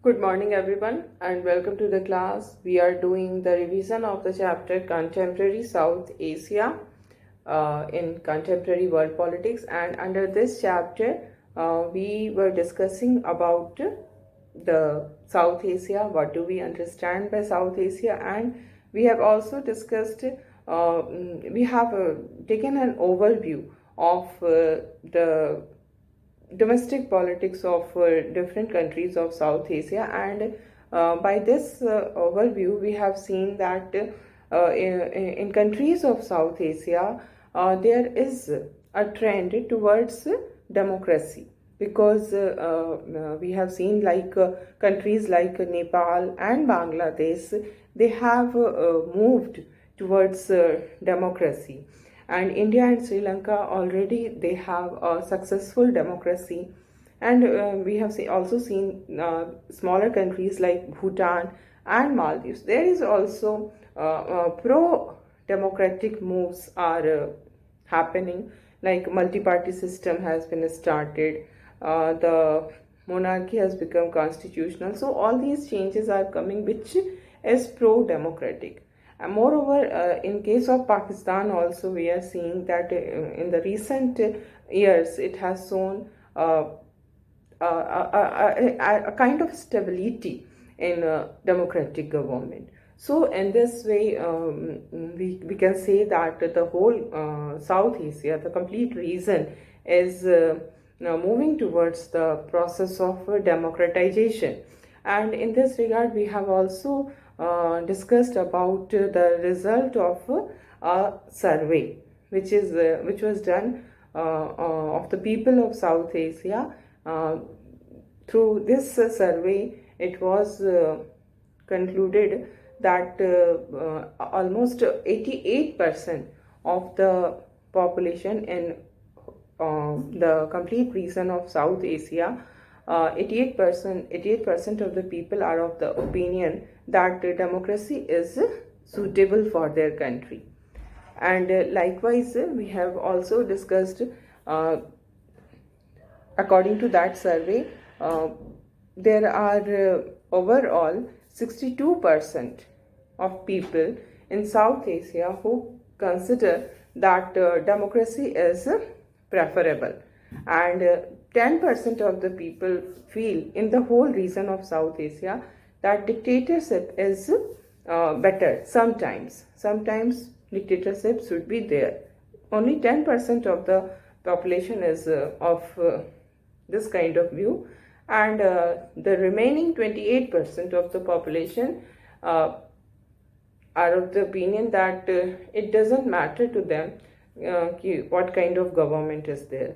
Good morning, everyone, and welcome to the class. We are doing the revision of the chapter Contemporary South Asia in Contemporary World Politics. And under this chapter, we were discussing about the South Asia. What do we understand by South Asia? And we have also discussed, we have taken an overview of the domestic politics of different countries of South Asia, and by this overview we have seen that in countries of South Asia there is a trend towards democracy, because we have seen countries like Nepal and Bangladesh, they have moved towards democracy, and India and Sri Lanka already they have a successful democracy, and we have also seen smaller countries like Bhutan and Maldives. There is also pro-democratic moves are happening, like multi-party system has been started, the monarchy has become constitutional. So all these changes are coming, which is pro-democratic. And moreover, in case of Pakistan also, we are seeing that in the recent years, it has shown a kind of stability in democratic government. So in this way, we can say that the whole South Asia, the complete region, is now moving towards the process of democratization. And in this regard, we have also discussed about the result of a survey which was done of the people of South Asia. Through this survey, it was concluded that almost 88% of the population in the complete region of South Asia, 88% of the people are of the opinion that democracy is suitable for their country. And likewise, we have also discussed, according to that survey, there are overall 62% of people in South Asia who consider that democracy is preferable, and 10% of the people feel in the whole region of South Asia that dictatorship is better. Sometimes dictatorship should be there. Only 10% of the population is of this kind of view, and the remaining 28% of the population are of the opinion that it doesn't matter to them what kind of government is there.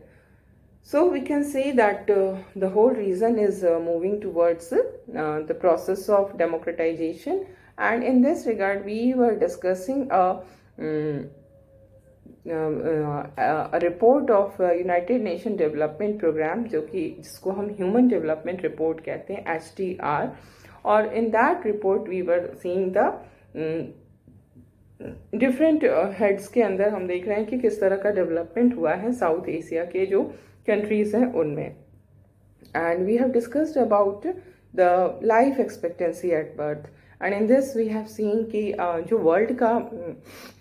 So we can say that the whole region is moving towards the process of democratization. And in this regard, we were discussing a report of United Nation Development Program, जो कि जिसको हम Human Development Report कहते हैं, HDR. और in that report we were seeing the different heads के अंदर हम देख रहे हैं कि किस तरह का डेवलपमेंट हुआ है साउथ एशिया के जो कंट्रीज हैं उनमें. And we have discussed about the life expectancy at birth, and in this we have seen कि जो वर्ल्ड का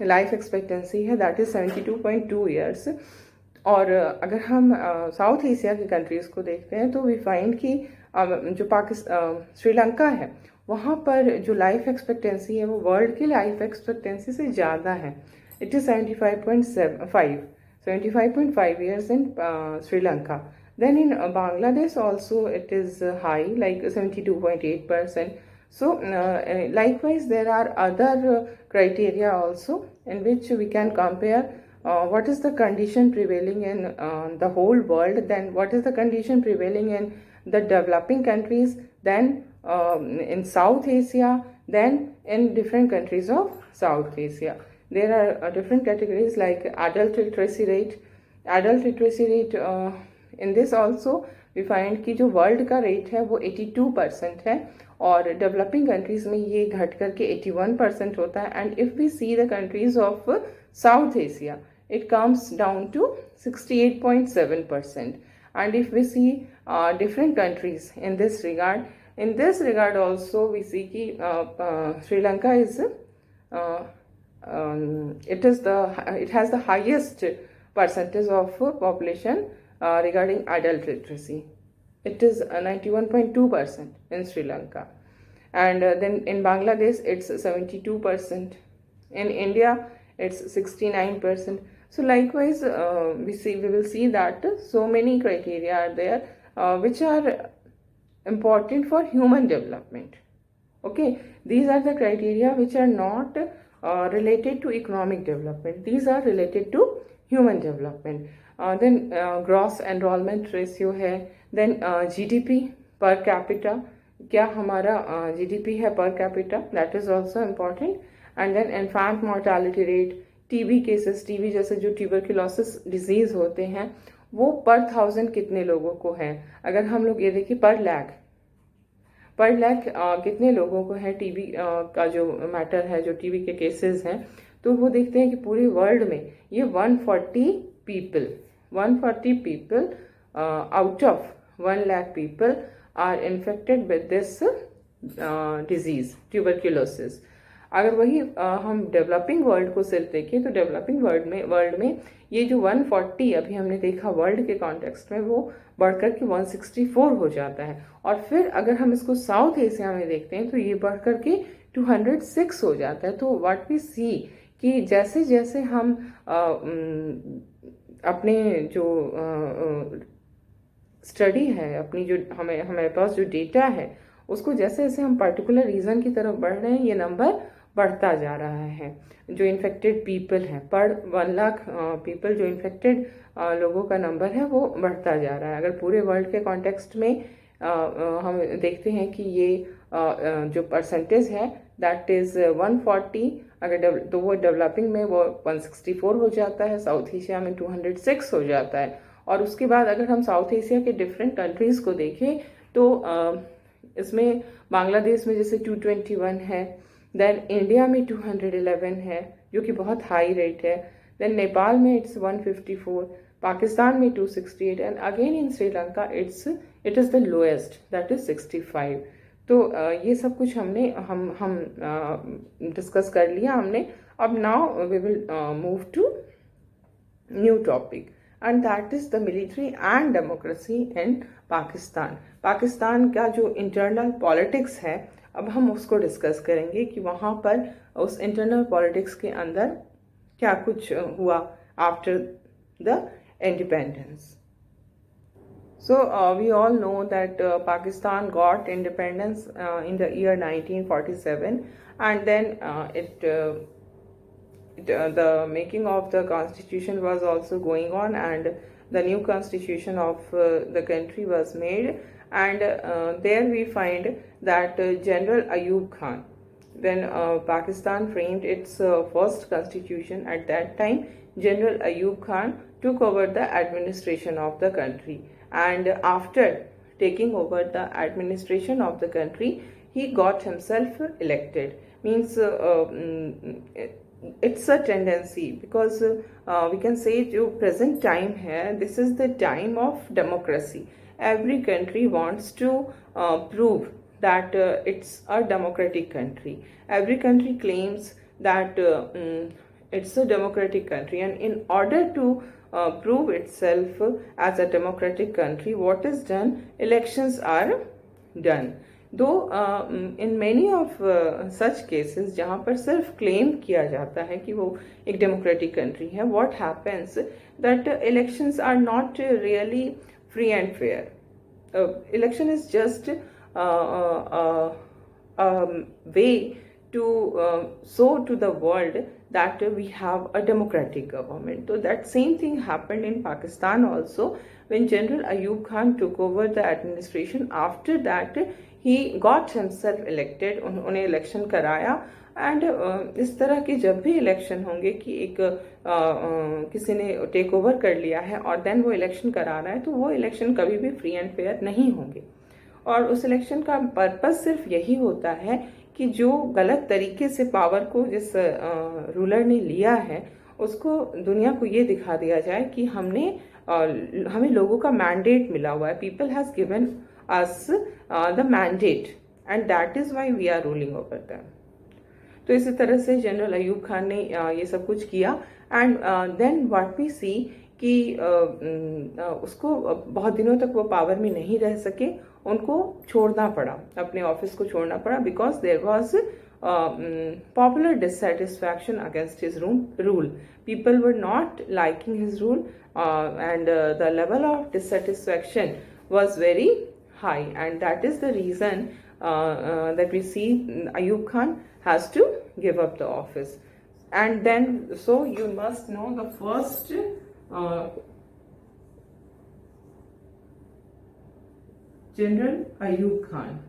लाइफ एक्सपेक्टेंसी है दैट इज 72.2 ईयर्स. और अगर हम साउथ एशिया की कंट्रीज़ को देखते हैं तो वी फाइंड कि जो पाकिस्तान श्रीलंका है वहाँ पर जो लाइफ एक्सपेक्टेंसी है वो वर्ल्ड की लाइफ एक्सपेक्टेंसी से ज़्यादा है. It is 75.5 years in Sri Lanka. Then in Bangladesh also it is high, like 72.8%. So likewise there are other criteria also in which we can compare what is the condition prevailing in the whole world, then what is the condition prevailing in the developing countries, then in South Asia, then in different countries of South Asia. There are different categories like adult literacy rate. In this also we find कि जो world का rate है वो 82% है, और developing countries में ये घट करके 81% होता है. And if we see the countries of South Asia, it comes down to 68.7%. And if we see different countries in this regard also we see कि Sri Lanka is it has the highest percentage of population regarding adult literacy. It is 91.2% in Sri Lanka, and then in Bangladesh it's 72%. In India it's 69%. So likewise we will see that so many criteria are there which are important for human development. Okay, these are the criteria which are not related to economic development. These are related to human development. Then gross enrollment ratio है, then GDP per capita, क्या हमारा GDP है per capita, that is also important. And then infant mortality rate, TB cases, TB जैसे जो tuberculosis disease होते हैं वो पर 1000 कितने लोगों को है. अगर हम लोग ये देखिए पर लाख कितने लोगों को है टीबी का जो मैटर है, जो टीबी के केसेस हैं, तो वो देखते हैं कि पूरे वर्ल्ड में ये 140 people out of 1 lakh people are infected with this disease tuberculosis. अगर वही हम डेवलपिंग वर्ल्ड को सिर्फ देखें तो डेवलपिंग वर्ल्ड में ये जो 140 अभी हमने देखा वर्ल्ड के कॉन्टेक्स्ट में, वो बढ़कर के 164 हो जाता है. और फिर अगर हम इसको साउथ एशिया में देखते हैं तो ये बढ़कर के 206 हो जाता है. तो व्हाट वी सी कि जैसे जैसे हम अपने जो स्टडी है, अपनी जो हमारे पास जो डेटा है, उसको जैसे जैसे हम पर्टिकुलर रीजन की तरफ बढ़ रहे हैं, ये नंबर बढ़ता जा रहा है. जो इन्फेक्टेड पीपल है पर 1 लाख पीपल, जो इन्फेक्टेड लोगों का नंबर है वो बढ़ता जा रहा है. अगर पूरे वर्ल्ड के कॉन्टेक्स्ट में हम देखते हैं कि ये जो परसेंटेज है दैट इज़ 140, अगर तो वो डेवलपिंग में वो 164 हो जाता है, साउथ एशिया में 206 हो जाता है. और उसके बाद अगर हम साउथ एशिया के डिफरेंट कंट्रीज़ को देखें तो इसमें बांग्लादेश में जैसे 221 है, देन इंडिया में 211 है जो कि बहुत हाई रेट है, देन नेपाल में इट्स 154, पाकिस्तान में 268, and again in Sri Lanka it is the lowest that is 65. तो ये सब कुछ हमने हम डिस्कस कर लिया हमने. अब now we will move to new topic and that is the military and democracy in Pakistan. Pakistan का जो इंटरनल पॉलिटिक्स है, अब हम उसको डिस्कस करेंगे कि वहाँ पर उस इंटरनल पॉलिटिक्स के अंदर क्या कुछ हुआ after the independence. So we all know that Pakistan got independence in the year 1947, and then the making of the constitution was also going on, and the new constitution of the country was made, and there we find that General Ayub Khan, when Pakistan framed its first constitution, at that time General Ayub Khan took over the administration of the country. And after taking over the administration of the country, he got himself elected. Means it's a tendency, because we can say जो present time है, this is the time of democracy. Every country wants to prove that it's a democratic country. Every country claims that it's a democratic country, and in order to prove itself as a democratic country, what is done? Elections are done. Though in many of such cases जहाँ पर सिर्फ claim किया जाता है कि वो एक democratic country है, what happens that elections are not really free and fair. Election is just a way to show to the world that we have a democratic government. So that same thing happened in Pakistan also, when General Ayub Khan took over the administration. After that he got himself elected, उन्होंने election कराया, and इस तरह के जब भी election होंगे कि एक किसी ने टेक ओवर कर लिया है और then वो election करा रहा है, तो वो election कभी भी free and fair नहीं होंगे. और उस इलेक्शन का पर्पस सिर्फ यही होता है कि जो गलत तरीके से पावर को जिस रूलर ने लिया है उसको दुनिया को ये दिखा दिया जाए कि हमने हमें लोगों का मैंडेट मिला हुआ है, people has given us the mandate and that is why we are ruling over them. तो इसी तरह से जनरल अयूब खान ने ये सब कुछ किया and then what we see कि उसको बहुत दिनों तक वो पावर में नहीं रह सके, उनको छोड़ना पड़ा, अपने ऑफिस को छोड़ना पड़ा, because there was popular dissatisfaction against his rule. People were not liking his rule and the level of dissatisfaction was very high, and that is the reason that we see Ayub Khan has to give up the office. And then, so you must know the first General Ayub Khan.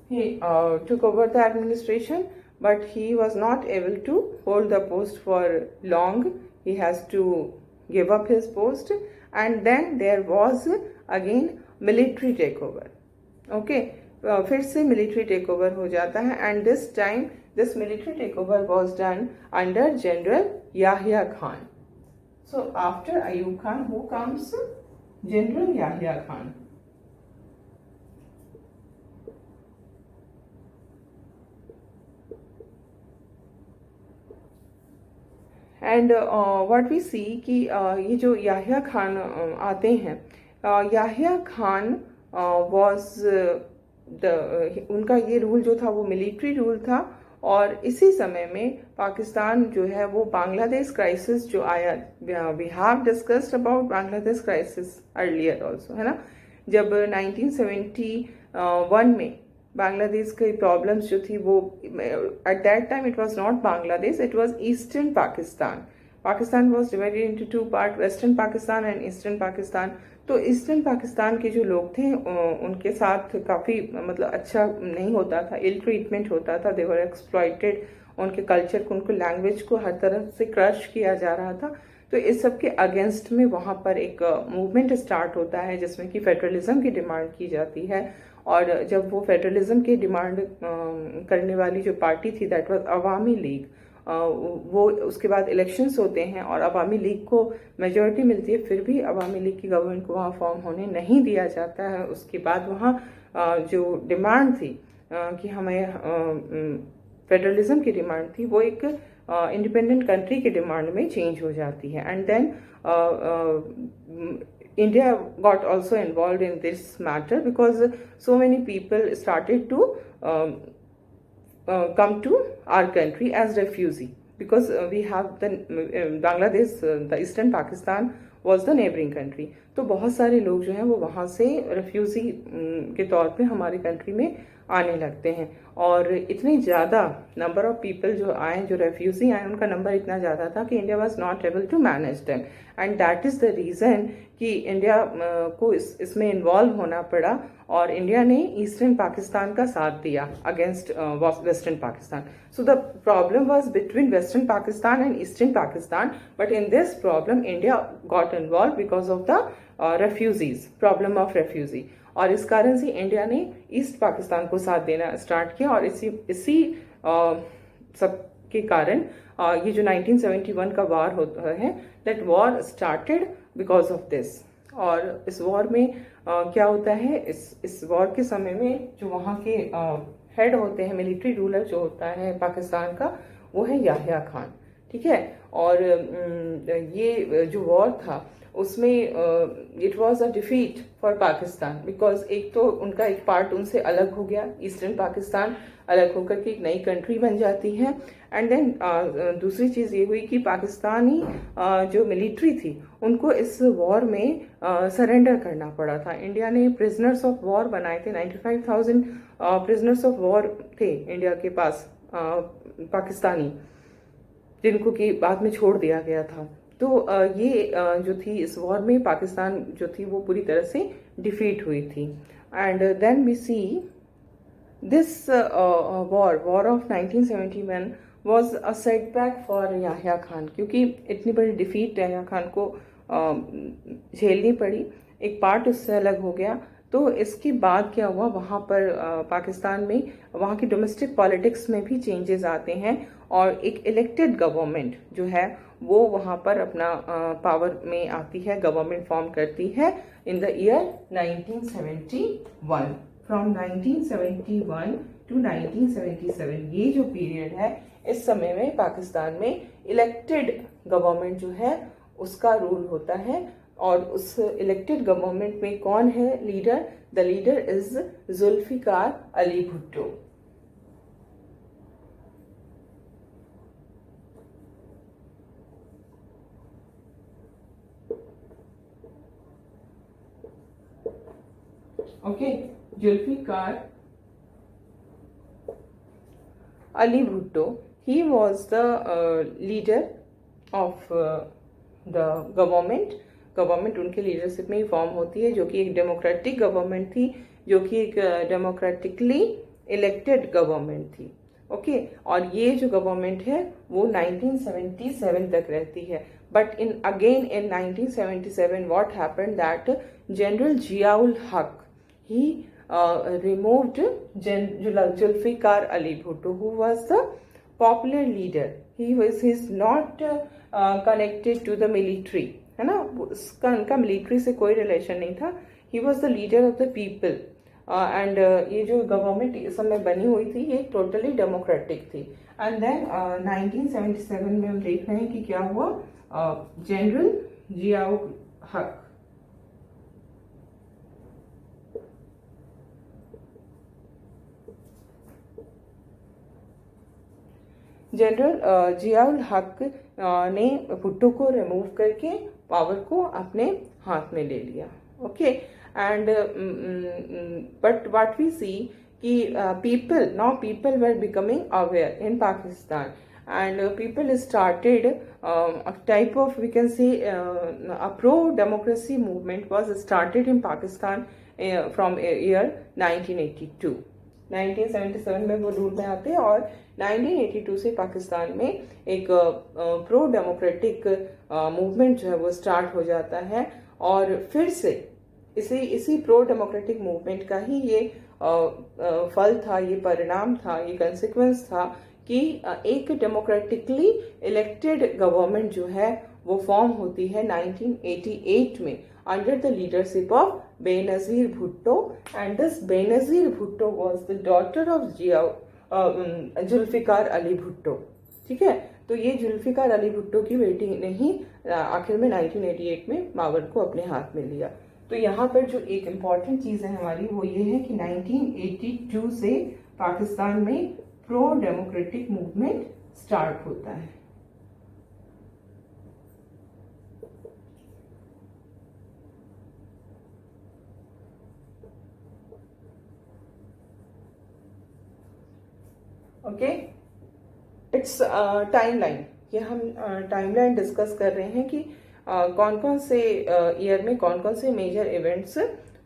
He took over the administration, but he was not able to hold the post for long. He has to give up his post, and then there was again military takeover. Okay, फिर से military takeover हो जाता है, and this time this military takeover was done under General Yahya Khan. So after Ayub Khan, who comes? General Yahya Khan. And what we see कि ये जो याह्या खान आते हैं, याह्या खान वॉज उनका ये रूल जो था वो मिलिट्री रूल था, और इसी समय में पाकिस्तान जो है वो बांग्लादेश क्राइसिस जो आया, we have discussed about Bangladesh crisis earlier also, है ना, जब 1971 में बांग्लादेश की प्रॉब्लम्स जो थी वो, at that time it was not Bangladesh, it was eastern Pakistan. Pakistan was divided into two part, western Pakistan and eastern Pakistan. तो ईस्टर्न पाकिस्तान के जो लोग थे उनके साथ काफ़ी मतलब अच्छा नहीं होता था, इल ट्रीटमेंट होता था, दे वर एक्सप्लॉइटेड, उनके कल्चर को, उनको लैंग्वेज को हर तरफ से क्रश किया जा रहा था. तो इस सब के अगेंस्ट में वहाँ पर एक मूवमेंट स्टार्ट होता है जिसमें कि फेडरलिज्म की डिमांड की जाती है. और जब वो फेडरलिज्म की डिमांड करने वाली जो पार्टी थी, दैट वाज अवामी लीग, वो उसके बाद इलेक्शंस होते हैं और अवामी लीग को मेजॉरिटी मिलती है, फिर भी अवामी लीग की गवर्नमेंट को वहाँ फॉर्म होने नहीं दिया जाता है. उसके बाद वहाँ जो डिमांड थी कि हमें फेडरलिज्म की डिमांड थी, वो एक इंडिपेंडेंट कंट्री की डिमांड में चेंज हो जाती है. And then India got also involved in this matter because so many people started to come to our country as refugee, because we have the Bangladesh, the Eastern Pakistan was the neighboring country. तो बहुत सारे लोग जो हैं वो वहाँ से refugee के तौर पे हमारी कंट्री में आने लगते हैं, और इतने ज़्यादा नंबर ऑफ पीपल जो आए, जो रेफ्यूजी आए, उनका नंबर इतना ज़्यादा था कि India was not able to manage them, and that is the reason कि इंडिया को इसमें इन्वॉल्व होना पड़ा, और इंडिया ने ईस्टर्न पाकिस्तान का साथ दिया against western Pakistan. So the problem was between western Pakistan and eastern Pakistan, but in this problem India got involve because of the refugees, problem of refugee, और इस कारण से इंडिया ने ईस्ट पाकिस्तान को साथ देना स्टार्ट किया. और इसी सब के कारण ये जो 1971 का वॉर होता है, that war started because of this. और इस वॉर में क्या होता है, इस वॉर के समय में जो वहाँ के हेड होते हैं, मिलिट्री रूलर जो होता है पाकिस्तान का, वो है याह्या खान. ठीक है, और ये जो वॉर था उसमें it was a defeat for Pakistan, because एक तो उनका एक पार्ट उनसे अलग हो गया, ईस्टर्न पाकिस्तान अलग होकर के एक नई कंट्री बन जाती है. एंड देन दूसरी चीज़ ये हुई कि पाकिस्तानी जो मिलिट्री थी उनको इस वॉर में सरेंडर करना पड़ा था. इंडिया ने प्रिजनर्स ऑफ वॉर बनाए थे, 95,000 प्रिजनर्स ऑफ वॉर थे इंडिया के पास, पाकिस्तानी, जिनको कि बाद में छोड़ दिया गया था. तो ये जो थी इस वॉर में पाकिस्तान जो थी वो पूरी तरह से डिफीट हुई थी. And then we see this war of 1971 was a setback for Yahya Khan, क्योंकि इतनी बड़ी डिफीट याह्या खान को झेलनी पड़ी, एक पार्ट उससे अलग हो गया. तो इसके बाद क्या हुआ, वहाँ पर पाकिस्तान में वहाँ की डोमेस्टिक पॉलिटिक्स में भी चेंजेस आते हैं, और एक इलेक्टेड गवर्नमेंट जो है वो वहाँ पर अपना पावर में आती है, गवर्नमेंट फॉर्म करती है in the year 1971। From 1971 to 1977 ये जो पीरियड है, इस समय में पाकिस्तान में इलेक्टेड गवर्नमेंट जो है उसका रूल होता है। और उस इलेक्टेड गवर्नमेंट में कौन है leader? The leader is Zulfikar Ali Bhutto. Okay, Zulfikar Ali Bhutto, he was the leader of the government। Government उनके लीडरशिप में ही फॉर्म होती है, जो कि एक डेमोक्रेटिक गवर्नमेंट थी, जो कि एक डेमोक्रेटिकली इलेक्टेड गवर्नमेंट थी। ओके, और ये जो गवर्नमेंट है वो 1977 तक रहती है। But in 1977 what happened that general Ziaul हक he removed Zulfikar Ali Bhutto, who was the popular leader। he's not connected to the military, है ना, उसका उनका मिलिट्री से कोई रिलेशन नहीं था। he was the leader of the people and ये जो गवर्नमेंट इस समय बनी हुई थी ये टोटली डेमोक्रेटिक थी। एंड देन 1977 में हम देख रहे हैं कि क्या हुआ, जनरल जियाउल हक जनरल जियाउल हक ने भुट्टो को रिमूव करके पावर को अपने हाथ में ले लिया। Okay, and but what we see कि people were becoming aware in Pakistan and people started a type of, we can say, a pro-democracy movement was started in Pakistan from year 1982। 1977 में वो रूल में आते हैं और 1982 से पाकिस्तान में एक प्रो डेमोक्रेटिक मूवमेंट जो है वो स्टार्ट हो जाता है। और फिर से इसी प्रो डेमोक्रेटिक मूवमेंट का ही ये फल था, ये परिणाम था, ये कंसिक्वेंस था कि एक डेमोक्रेटिकली इलेक्टेड गवर्नमेंट जो है वो फॉर्म होती है 1988 में under the leadership of Benazir Bhutto. And this Benazir Bhutto was the daughter of Zulfikar Ali Bhutto. ठीक है, तो ये जुल्फिकार अली भुट्टो की बेटी ने ही आखिर में 1988 में पावर को अपने हाथ में लिया। तो यहाँ पर जो एक इम्पॉर्टेंट चीज़ है हमारी वो ये है कि 1982 से पाकिस्तान में प्रो डेमोक्रेटिक मूवमेंट स्टार्ट होता है। Okay, it's timeline. ये हम टाइमलाइन डिस्कस कर रहे हैं कि कौन कौन से ईयर में कौन कौन से मेजर इवेंट्स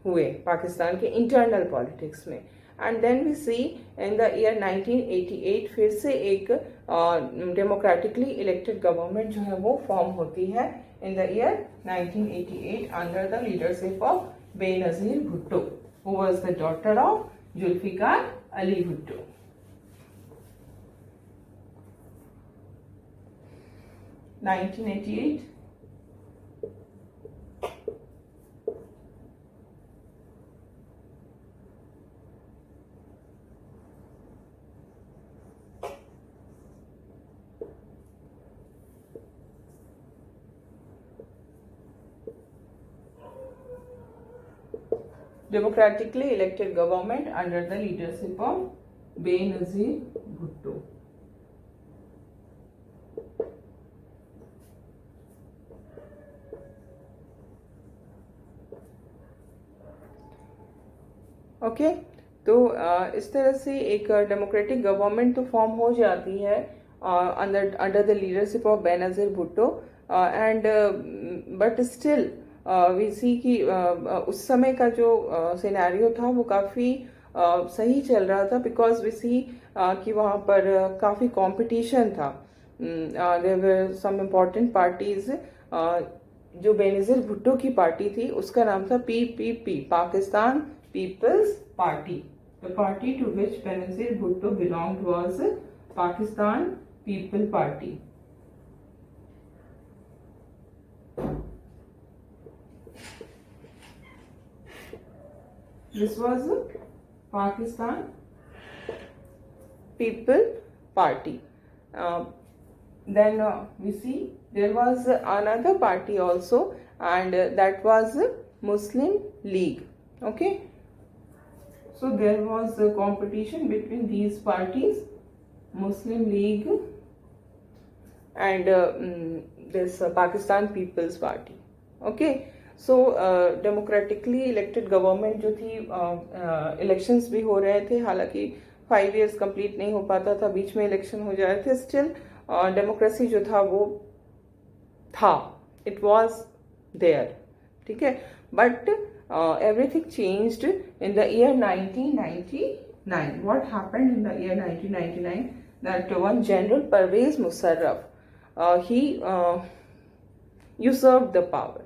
हुए पाकिस्तान के इंटरनल पॉलिटिक्स में। And then we see in the year 1988 फिर से एक डेमोक्रेटिकली इलेक्टेड गवर्नमेंट जो है वो फॉर्म होती है in the year 1988 under the leadership of Benazir Bhutto, who was the daughter of Zulfikar Ali Bhutto. Democratically elected government under the leadership of Benazir Bhutto। Okay, तो इस तरह से एक डेमोक्रेटिक गवर्नमेंट तो फॉर्म हो जाती है under the leadership of Benazir Bhutto. And but still we see कि उस समय का जो सिनेरियो था वो काफ़ी सही चल रहा था, बिकॉज वी सी कि वहाँ पर काफ़ी कंपटीशन था। There were some important parties. जो बेनजीर भुट्टो की पार्टी थी उसका नाम था PPP, Pakistan people's party. The party to which Benazir Bhutto belonged was Pakistan people party. This was Pakistan People Party. Then we see there was another party also, and that was Muslim League. Okay, so there was a competition between these parties, Muslim League and this Pakistan People's Party. Okay, so democratically elected government जो थी, elections भी हो रहे थे, हालांकि 5 years complete नहीं हो पाता था, बीच में election हो जा रहे थे, still democracy जो था वो था, it was there, ठीक है. But everything changed in the year 1999. What happened in the year 1999? That one General Pervez Musharraf, he usurped the power.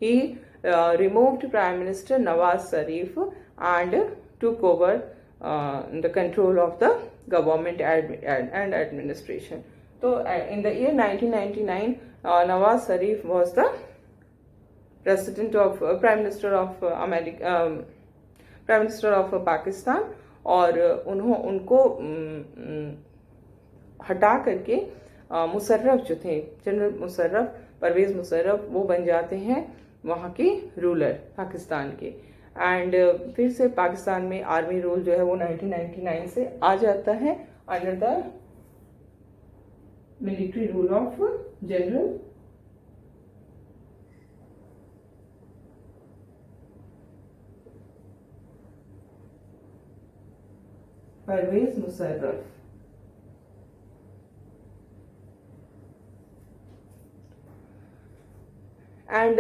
He removed Prime Minister Nawaz Sharif and took over the control of the government and administration. So in the year 1999, Nawaz Sharif was the president of Prime Minister of Prime Minister of Pakistan, और उनको हटा करके मुशर्रफ जो थे, general Musharraf, Parvez Musharraf, वो बन जाते हैं वहाँ के रूलर पाकिस्तान के. एंड फिर से पाकिस्तान में आर्मी रूल जो है वो 1999 से आ जाता है under the military rule of general Pervez Musharraf. And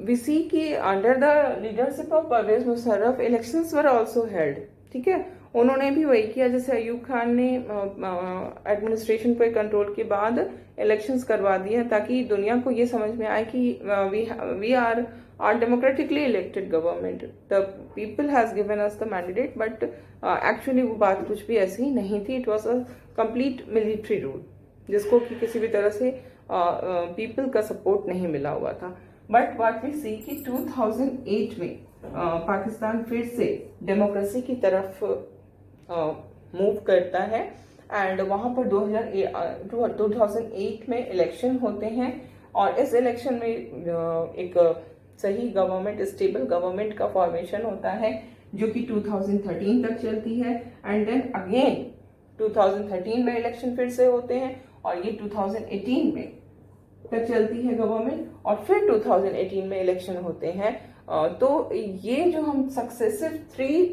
we see कि under the leadership of Pervez Musharraf elections were also held. ठीक है, उन्होंने भी वही किया जैसे अयूब खान ने एडमिनिस्ट्रेशन पे कंट्रोल के बाद इलेक्शंस करवा दिए, ताकि दुनिया को ये समझ में आए कि we are democratically elected government, the people has given us the mandate. But actually वो बात कुछ भी ऐसी नहीं थी. It was a complete military rule जिसको कि किसी भी तरह से पीपल का सपोर्ट नहीं मिला हुआ था. बट व्हाट वी सी कि 2008 में पाकिस्तान फिर से डेमोक्रेसी की तरफ मूव करता है, एंड वहां पर 2008 में इलेक्शन होते हैं, और इस इलेक्शन में एक सही गवर्नमेंट, स्टेबल गवर्नमेंट का फॉर्मेशन होता है जो कि 2013 तक चलती है. एंड देन अगेन 2013 में इलेक्शन फिर से होते हैं, और ये 2018 में तक चलती है गवर्नमेंट, और फिर 2018 में इलेक्शन होते हैं. तो ये जो हम सक्सेसिव 3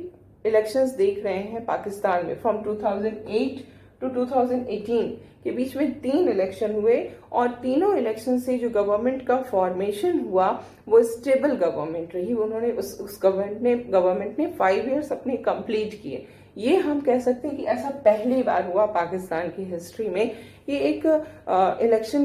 इलेक्शंस देख रहे हैं पाकिस्तान में फ्रॉम 2008 टू 2018 के बीच में 3 इलेक्शन हुए, और तीनों इलेक्शन से जो गवर्नमेंट का फॉर्मेशन हुआ वो स्टेबल गवर्नमेंट रही. उन्होंने उस गवर्नमेंट ने 5 इयर्स अपने कंप्लीट किए. ये हम कह सकते हैं कि ऐसा पहली बार हुआ पाकिस्तान की हिस्ट्री में कि एक इलेक्शन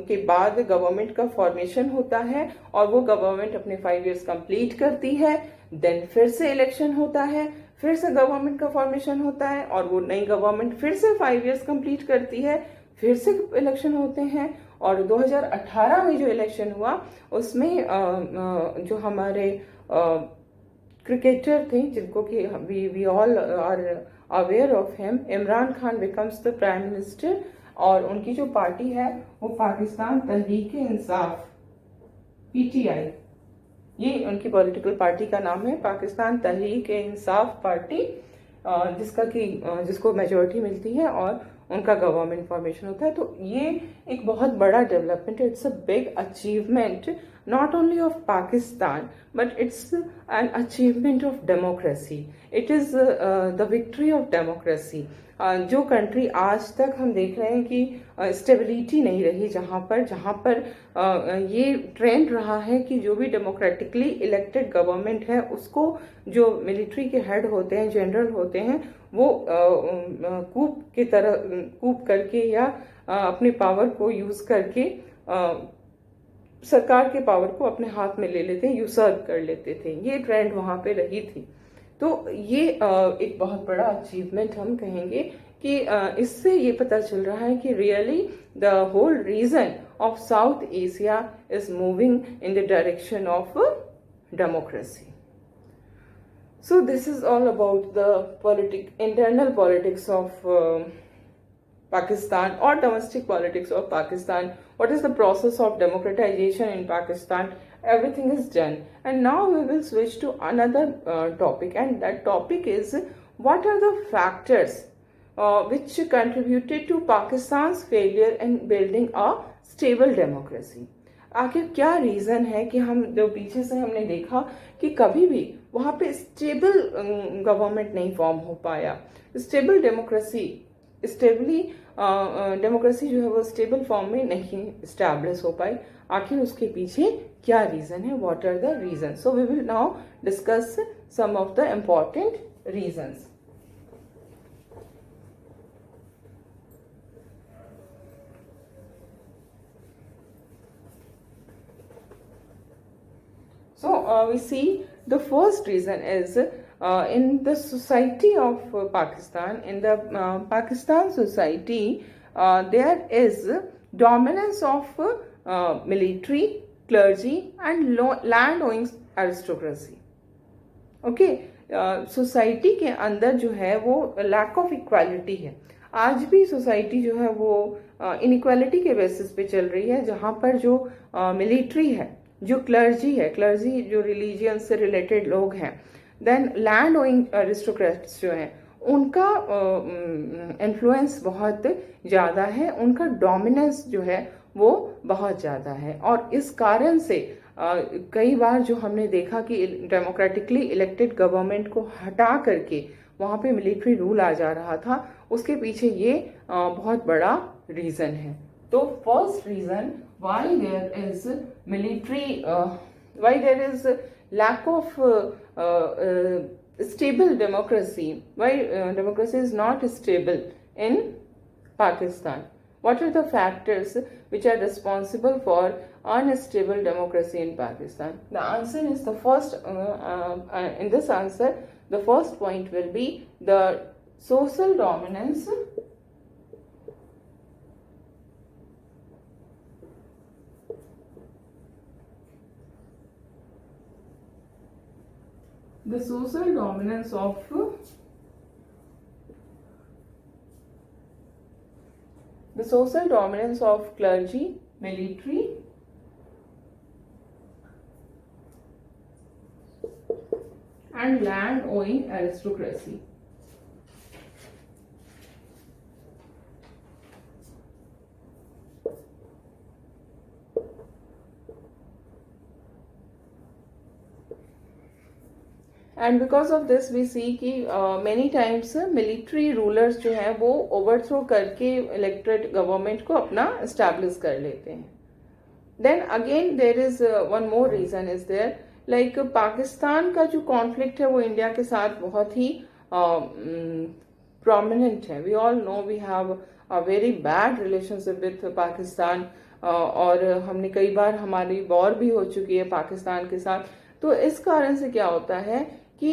के बाद गवर्नमेंट का फॉर्मेशन होता है, और वो गवर्नमेंट अपने 5 इयर्स कंप्लीट करती है, देन फिर से इलेक्शन होता है, फिर से गवर्नमेंट का फॉर्मेशन होता है, और वो नई गवर्नमेंट फिर से 5 इयर्स कंप्लीट करती है, फिर से इलेक्शन होते हैं. और 2018 में जो इलेक्शन हुआ उसमें जो हमारे क्रिकेटर थे जिनको कि we all are aware of him, Imran Khan becomes the prime minister, और उनकी जो पार्टी है वो पाकिस्तान तहरीक इंसाफ, पीटीआई, ये उनकी पॉलिटिकल पार्टी का नाम है, पाकिस्तान तहरीक इंसाफ पार्टी, जिसको मेजोरिटी मिलती है और उनका गवर्नमेंट फॉर्मेशन होता है. तो ये एक बहुत बड़ा डेवलपमेंट है. It's a big achievement not only of Pakistan, but it's an achievement of democracy. It is the victory of democracy. जो कंट्री आज तक हम देख रहे हैं कि स्टेबिलिटी नहीं रही, जहाँ पर ये ट्रेंड रहा है कि जो भी डेमोक्रेटिकली इलेक्टेड गवर्नमेंट है उसको जो मिलिट्री के हेड होते हैं, जनरल होते हैं, वो कूप करके या अपने पावर को यूज करके सरकार के पावर को अपने हाथ में ले लेते हैं, यूसर्व कर लेते थे. ये ट्रेंड वहां पे रही थी. तो ये एक बहुत बड़ा अचीवमेंट हम कहेंगे कि इससे ये पता चल रहा है कि really the whole region of South Asia is moving in the direction of democracy. So this is all about the internal politics of Pakistan or domestic politics of Pakistan. What is the process of democratization in Pakistan? Everything is done, and now we will switch to another topic, and that topic is what are the factors which contributed to Pakistan's failure in building a stable democracy. आखिर क्या reason है कि हम जो पीछे से हमने देखा कि कभी भी वहाँ पे स्टेबल गवर्नमेंट नहीं फॉर्म हो पाया, स्टेबल डेमोक्रेसी जो है वो स्टेबल फॉर्म में नहीं इस्टेब्लिश हो पाई. आखिर उसके पीछे क्या रीज़न है, what are the reason? So we will now discuss some of the important reasons. So we see the first reason is in the society of Pakistan. In the Pakistan society, there is dominance of military, clergy, and land-owning aristocracy. Okay, society के अंदर जो है वो lack of equality है. आज भी society जो है वो इनइक्वालिटी के बेसिस पे चल रही है, जहाँ पर जो मिलिट्री है, जो क्लर्जी है, क्लर्जी जो रिलीजियन से रिलेटेड लोग हैं, देन लैंड ओइंग एरिस्टोक्रेट्स जो हैं, उनका इन्फ्लुएंस बहुत ज़्यादा है, उनका डोमिनेंस जो है वो बहुत ज़्यादा है. और इस कारण से कई बार जो हमने देखा कि डेमोक्रेटिकली इलेक्टेड गवर्नमेंट को हटा करके वहाँ पे मिलिट्री रूल आ जा रहा था, उसके पीछे ये बहुत बड़ा रीज़न है. तो first reason why there is military, why there is lack of stable democracy, why democracy is not stable in Pakistan. What are the factors which are responsible for unstable democracy in Pakistan? The answer is the first, in this answer, the first point will be the social dominance. The social dominance of clergy, military, and land owning aristocracy. And because of this we see कि many times military rulers जो हैं वो overthrow करके elected government को अपना establish कर लेते हैं. Then again there is one more reason is there, like Pakistan का जो कॉन्फ्लिक्ट है वो इंडिया के साथ बहुत ही प्रोमिनेंट है. We all know we have a very bad relationship with Pakistan, और हमने कई बार हमारी वॉर भी हो चुकी है पाकिस्तान के साथ. तो इस कारण से क्या होता है कि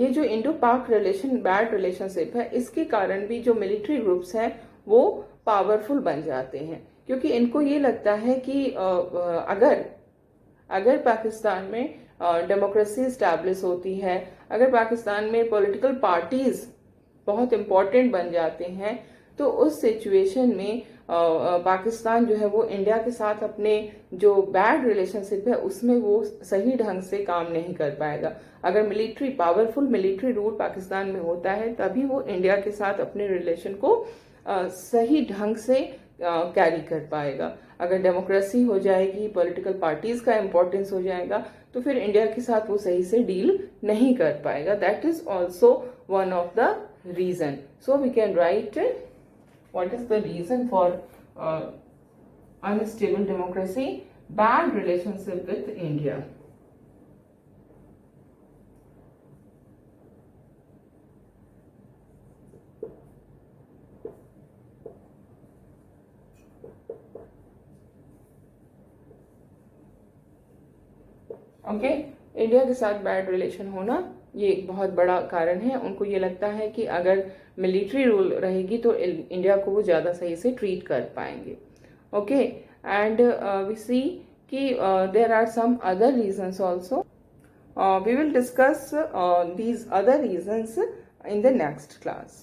ये जो इंडो पाक बैड रिलेशनशिप है, इसके कारण भी जो मिलिट्री ग्रुप्स हैं वो पावरफुल बन जाते हैं, क्योंकि इनको ये लगता है कि अगर पाकिस्तान में डेमोक्रेसी इस्टेब्लिश होती है, अगर पाकिस्तान में पॉलिटिकल पार्टीज बहुत इम्पोर्टेंट बन जाते हैं, तो उस सिचुएशन में पाकिस्तान जो है वो इंडिया के साथ अपने जो बैड रिलेशनशिप है उसमें वो सही ढंग से काम नहीं कर पाएगा. अगर पावरफुल मिलिट्री रूल पाकिस्तान में होता है, तभी वो इंडिया के साथ अपने रिलेशन को सही ढंग से कैरी कर पाएगा. अगर डेमोक्रेसी हो जाएगी, पॉलिटिकल पार्टीज का इम्पोर्टेंस हो जाएगा, तो फिर इंडिया के साथ वो सही से डील नहीं कर पाएगा. That is also one of the reason. So we can write what is the reason for unstable democracy? Bad relationship with India. Okay, India के साथ बैड रिलेशन होना ये एक बहुत बड़ा कारण है। उनको ये लगता है कि अगर मिलिट्री रूल रहेगी तो इंडिया को वो ज़्यादा सही से ट्रीट कर पाएंगे। ओके, एंड वी सी कि there are some other reasons also. We will discuss these other reasons in the next class.